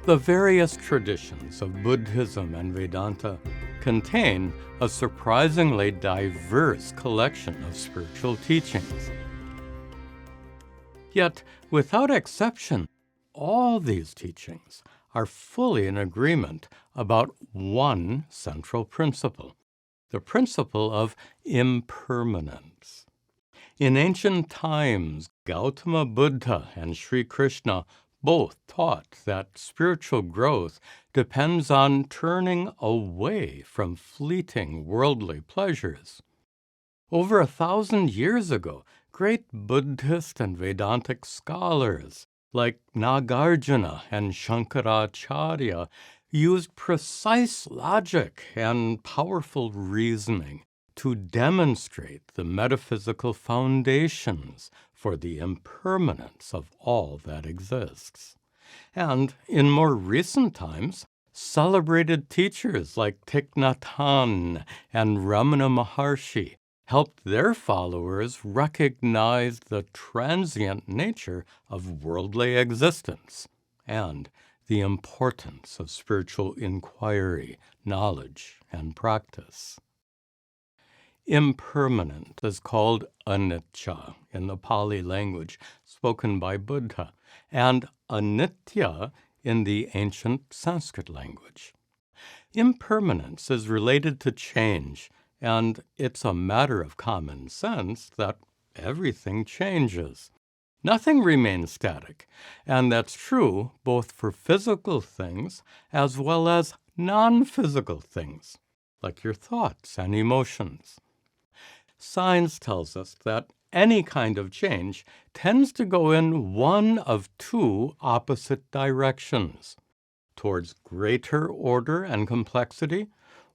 The various traditions of Buddhism and Vedanta contain a surprisingly diverse collection of spiritual teachings. Yet, without exception, all these teachings are fully in agreement about one central principle, the principle of impermanence. In ancient times, Gautama Buddha and Sri Krishna both taught that spiritual growth depends on turning away from fleeting worldly pleasures. Over 1,000 years ago, great Buddhist and Vedantic scholars like Nagarjuna and Shankaracharya used precise logic and powerful reasoning to demonstrate the metaphysical foundations for the impermanence of all that exists. And in more recent times, celebrated teachers like Thich Nhat and Ramana Maharishi helped their followers recognize the transient nature of worldly existence and the importance of spiritual inquiry, knowledge, and practice. Impermanent is called anicca in the Pali language spoken by Buddha, and anitya in the ancient Sanskrit language. Impermanence is related to change, and it's a matter of common sense that everything changes. Nothing remains static, and that's true both for physical things as well as non-physical things, like your thoughts and emotions. Science tells us that any kind of change tends to go in one of two opposite directions, towards greater order and complexity,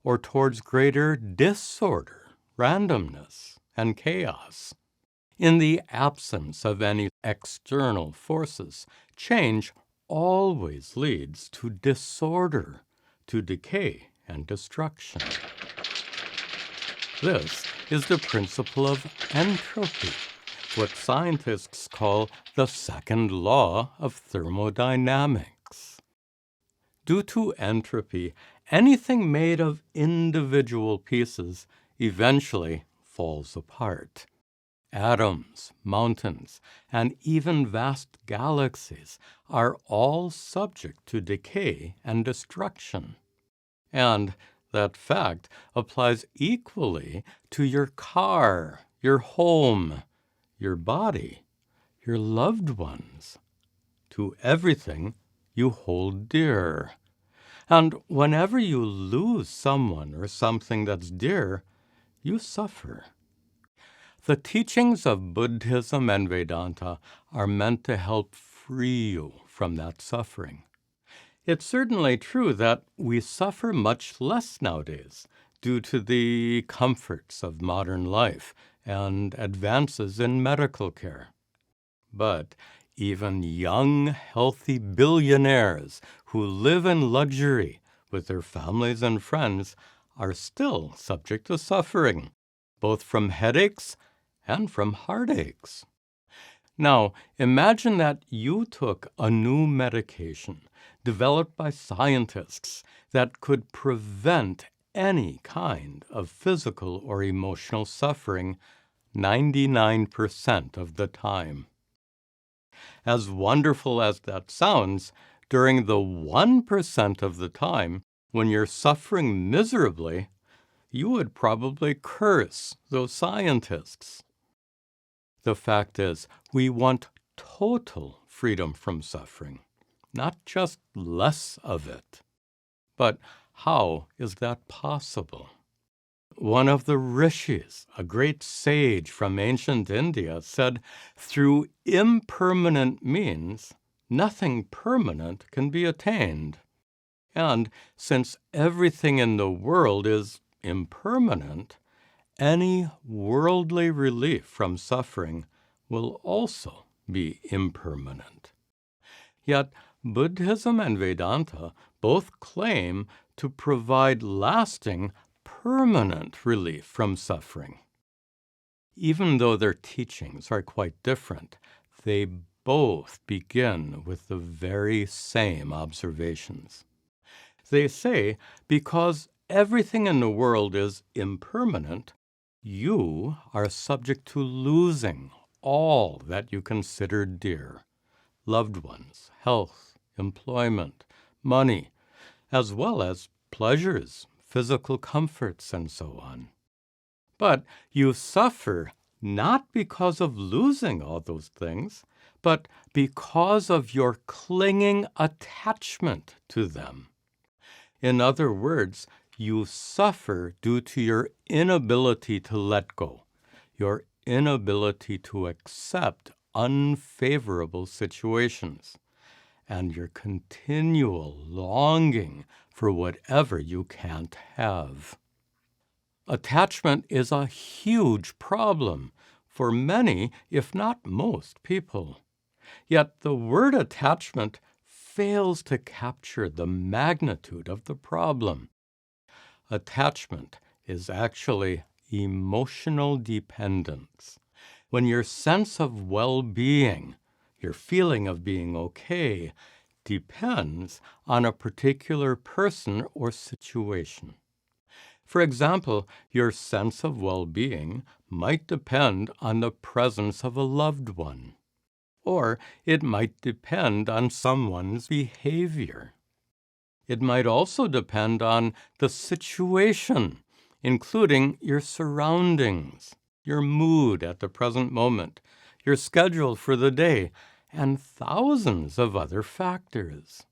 or towards greater disorder, randomness, and chaos. In the absence of any external forces, change always leads to disorder, to decay and destruction. This is the principle of entropy, what scientists call the second law of thermodynamics. Due to entropy, anything made of individual pieces eventually falls apart. Atoms, mountains, and even vast galaxies are all subject to decay and destruction. And that fact applies equally to your car, your home, your body, your loved ones, to everything you hold dear. And whenever you lose someone or something that's dear, you suffer. The teachings of Buddhism and Vedanta are meant to help free you from that suffering. It's certainly true that we suffer much less nowadays due to the comforts of modern life and advances in medical care. But even young, healthy billionaires who live in luxury with their families and friends are still subject to suffering, both from headaches and from heartaches. Now, imagine that you took a new medication developed by scientists that could prevent any kind of physical or emotional suffering 99% of the time. As wonderful as that sounds, during the 1% of the time when you're suffering miserably, you would probably curse those scientists. The fact is, we want total freedom from suffering, not just less of it. But how is that possible? One of the rishis, a great sage from ancient India, said, "Through impermanent means, nothing permanent can be attained." And since everything in the world is impermanent, any worldly relief from suffering will also be impermanent. Yet Buddhism and Vedanta both claim to provide lasting, permanent relief from suffering. Even though their teachings are quite different, they both begin with the very same observations. They say, because everything in the world is impermanent, you are subject to losing all that you consider dear: loved ones, health, employment, money, as well as pleasures, physical comforts, and so on. But you suffer not because of losing all those things, but because of your clinging attachment to them. In other words, you suffer due to your inability to let go, your inability to accept unfavorable situations, and your continual longing for whatever you can't have. Attachment is a huge problem for many, if not most, people. Yet the word attachment fails to capture the magnitude of the problem. Attachment is actually emotional dependence. When your sense of well-being, your feeling of being okay, depends on a particular person or situation. For example, your sense of well-being might depend on the presence of a loved one, or it might depend on someone's behavior. It might also depend on the situation, including your surroundings, your mood at the present moment, your schedule for the day, and thousands of other factors.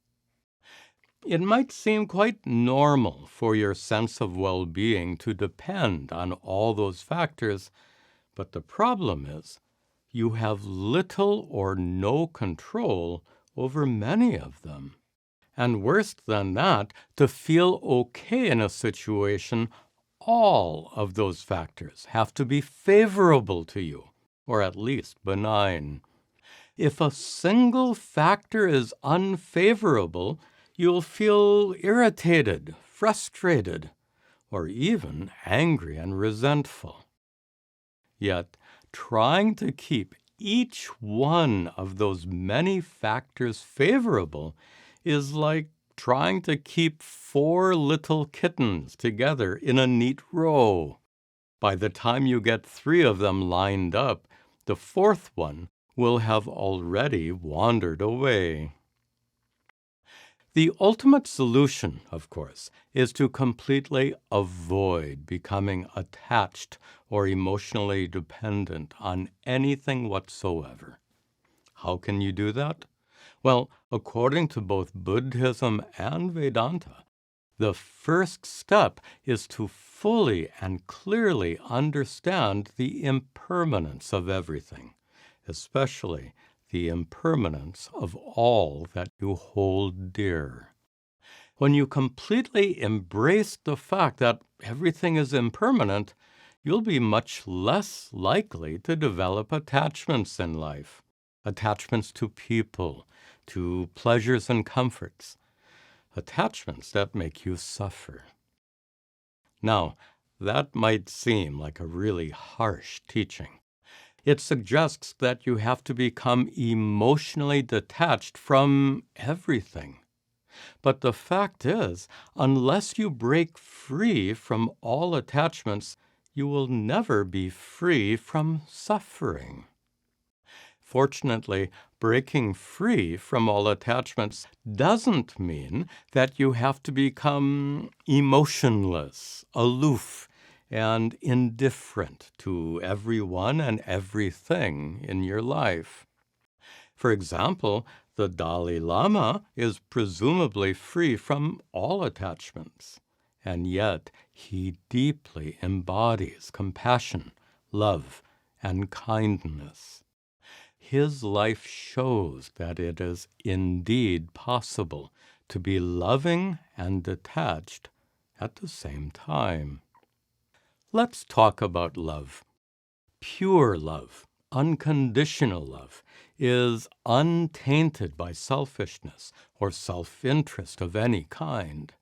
It might seem quite normal for your sense of well-being to depend on all those factors, but the problem is you have little or no control over many of them. And worse than that, to feel okay in a situation, all of those factors have to be favorable to you, or at least benign. If a single factor is unfavorable, you'll feel irritated, frustrated, or even angry and resentful. Yet, trying to keep each one of those many factors favorable is like trying to keep 4 little kittens together in a neat row. By the time you get 3 of them lined up, the 4th one will have already wandered away. The ultimate solution, of course, is to completely avoid becoming attached or emotionally dependent on anything whatsoever. How can you do that? Well, according to both Buddhism and Vedanta, the first step is to fully and clearly understand the impermanence of everything, especially the impermanence of all that you hold dear. When you completely embrace the fact that everything is impermanent, you'll be much less likely to develop attachments in life, attachments to people, to pleasures and comforts, attachments that make you suffer. Now, that might seem like a really harsh teaching. It suggests that you have to become emotionally detached from everything. But the fact is, unless you break free from all attachments, you will never be free from suffering. Fortunately, breaking free from all attachments doesn't mean that you have to become emotionless, aloof, and indifferent to everyone and everything in your life. For example, the Dalai Lama is presumably free from all attachments, and yet he deeply embodies compassion, love, and kindness. His life shows that it is indeed possible to be loving and detached at the same time. Let's talk about love. Pure love, unconditional love, is untainted by selfishness or self-interest of any kind.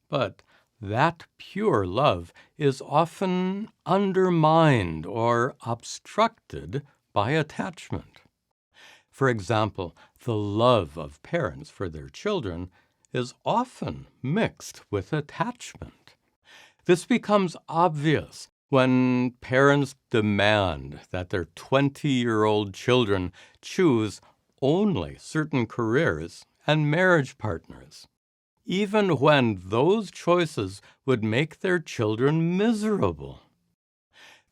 But that pure love is often undermined or obstructed by attachment. For example, the love of parents for their children is often mixed with attachment. This becomes obvious when parents demand that their 20-year-old children choose only certain careers and marriage partners, even when those choices would make their children miserable.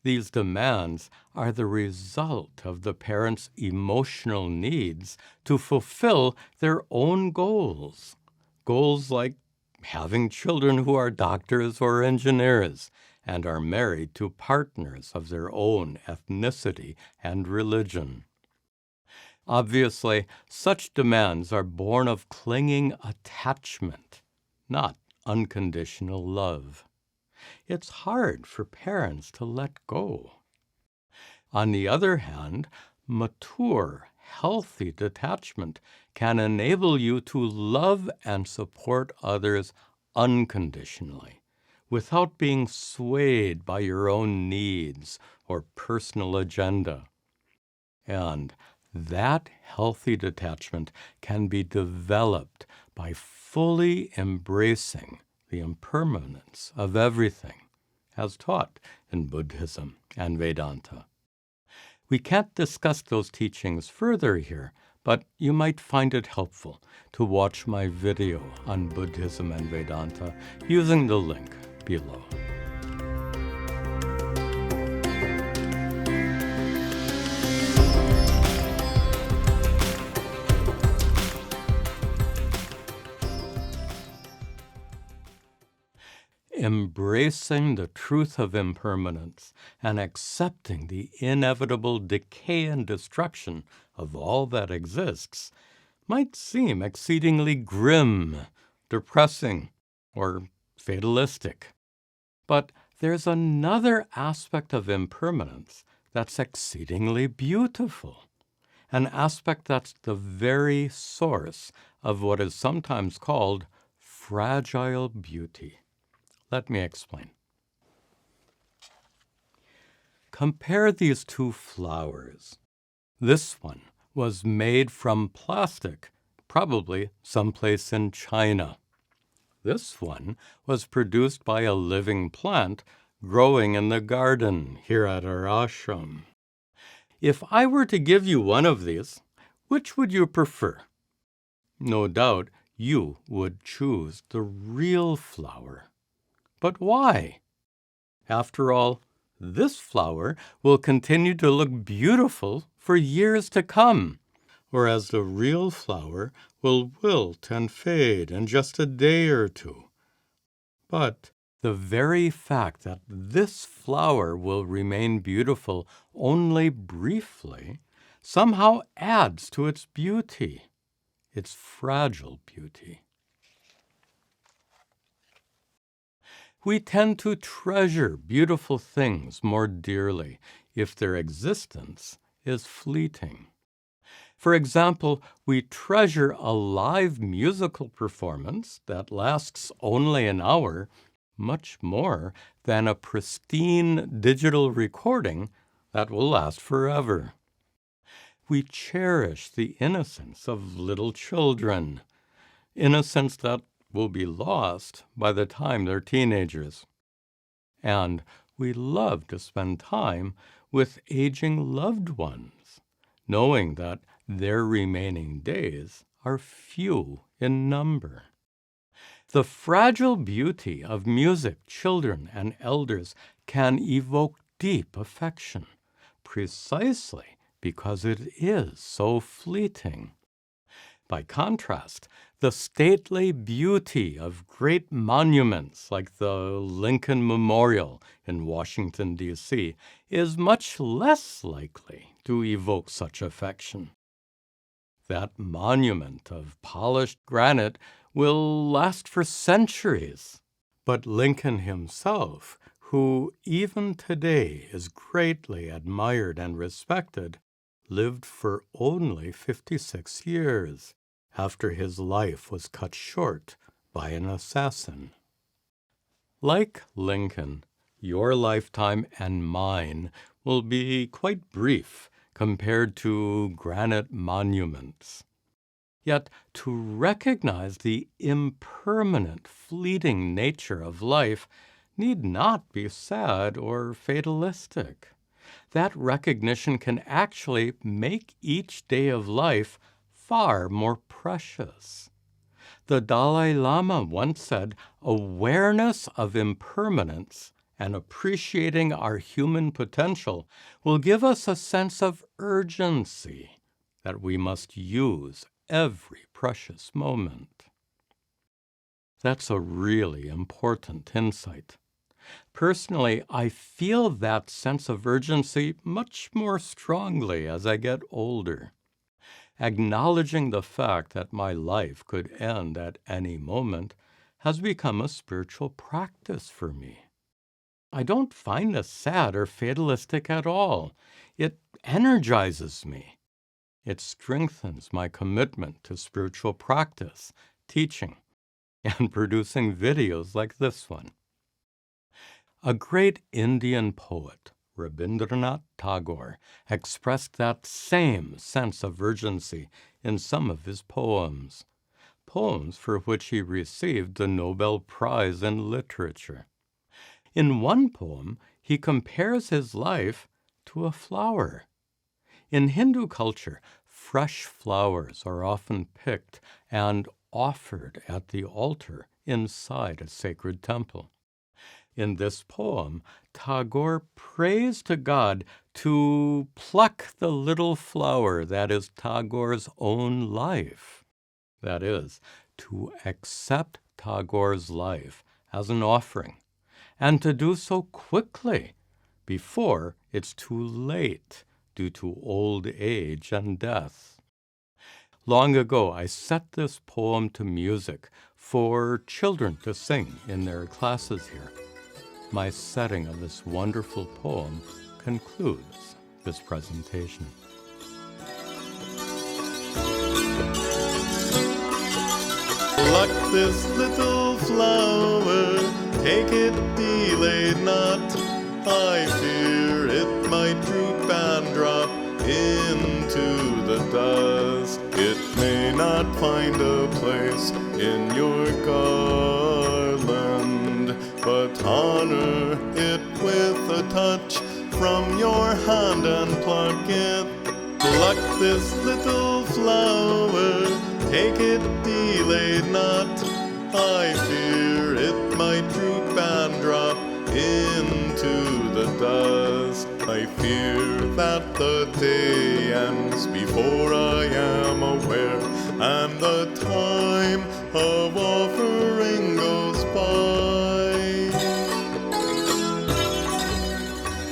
These demands are the result of the parents' emotional needs to fulfill their own goals. Goals like having children who are doctors or engineers and are married to partners of their own ethnicity and religion. Obviously, such demands are born of clinging attachment, not unconditional love. It's hard for parents to let go. On the other hand, mature, healthy detachment can enable you to love and support others unconditionally, without being swayed by your own needs or personal agenda. And that healthy detachment can be developed by fully embracing the impermanence of everything, as taught in Buddhism and Vedanta. We can't discuss those teachings further here, but you might find it helpful to watch my video on Buddhism and Vedanta using the link below. Embracing the truth of impermanence and accepting the inevitable decay and destruction of all that exists might seem exceedingly grim, depressing, or fatalistic. But there's another aspect of impermanence that's exceedingly beautiful, an aspect that's the very source of what is sometimes called fragile beauty. Let me explain. Compare these two flowers. This one was made from plastic, probably someplace in China. This one was produced by a living plant growing in the garden here at our ashram. If I were to give you one of these, which would you prefer? No doubt you would choose the real flower. But why? After all, this flower will continue to look beautiful for years to come, whereas the real flower will wilt and fade in just a day or two. But the very fact that this flower will remain beautiful only briefly somehow adds to its beauty, its fragile beauty. We tend to treasure beautiful things more dearly if their existence is fleeting. For example, we treasure a live musical performance that lasts only an hour much more than a pristine digital recording that will last forever. We cherish the innocence of little children, innocence that will be lost by the time they're teenagers. And we love to spend time with aging loved ones, knowing that their remaining days are few in number. The fragile beauty of music, children, and elders can evoke deep affection, precisely because it is so fleeting. By contrast, the stately beauty of great monuments like the Lincoln Memorial in Washington, D.C., is much less likely to evoke such affection. That monument of polished granite will last for centuries. But Lincoln himself, who even today is greatly admired and respected, lived for only 56 years after his life was cut short by an assassin. Like Lincoln, your lifetime and mine will be quite brief compared to granite monuments. Yet to recognize the impermanent, fleeting nature of life need not be sad or fatalistic. That recognition can actually make each day of life far more precious. The Dalai Lama once said, "Awareness of impermanence and appreciating our human potential will give us a sense of urgency that we must use every precious moment." That's a really important insight. Personally, I feel that sense of urgency much more strongly as I get older. Acknowledging the fact that my life could end at any moment has become a spiritual practice for me. I don't find this sad or fatalistic at all. It energizes me. It strengthens my commitment to spiritual practice, teaching, and producing videos like this one. A great Indian poet, Rabindranath Tagore, expressed that same sense of urgency in some of his poems for which he received the Nobel Prize in Literature. In one poem, he compares his life to a flower. In Hindu culture, fresh flowers are often picked and offered at the altar inside a sacred temple. In this poem, Tagore prays to God to pluck the little flower that is Tagore's own life. That is, to accept Tagore's life as an offering, and to do so quickly, before it's too late due to old age and death. Long ago, I set this poem to music for children to sing in their classes here. My setting of this wonderful poem concludes this presentation. Pluck this little flower, take it, delay not. I fear it might droop and drop into the dust. It may not find a place in your garland, but honor it with a touch from your hand and pluck it. Pluck this little flower, take it, delay not. I fear it might droop and drop into the dust. I fear that the day ends before I am aware, and the time of offering goes by.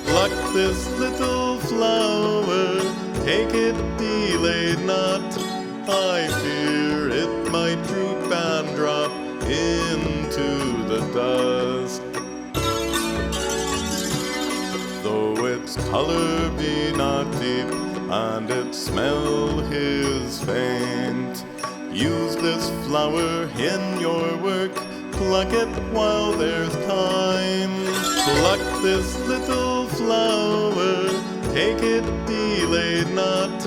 Pluck this little flower, take it, delay not. I fear it might droop and drop into the dust. Though its color be not deep and its smell is faint, use this flower in your work, pluck it while there's time. Pluck this little flower, take it, delay not.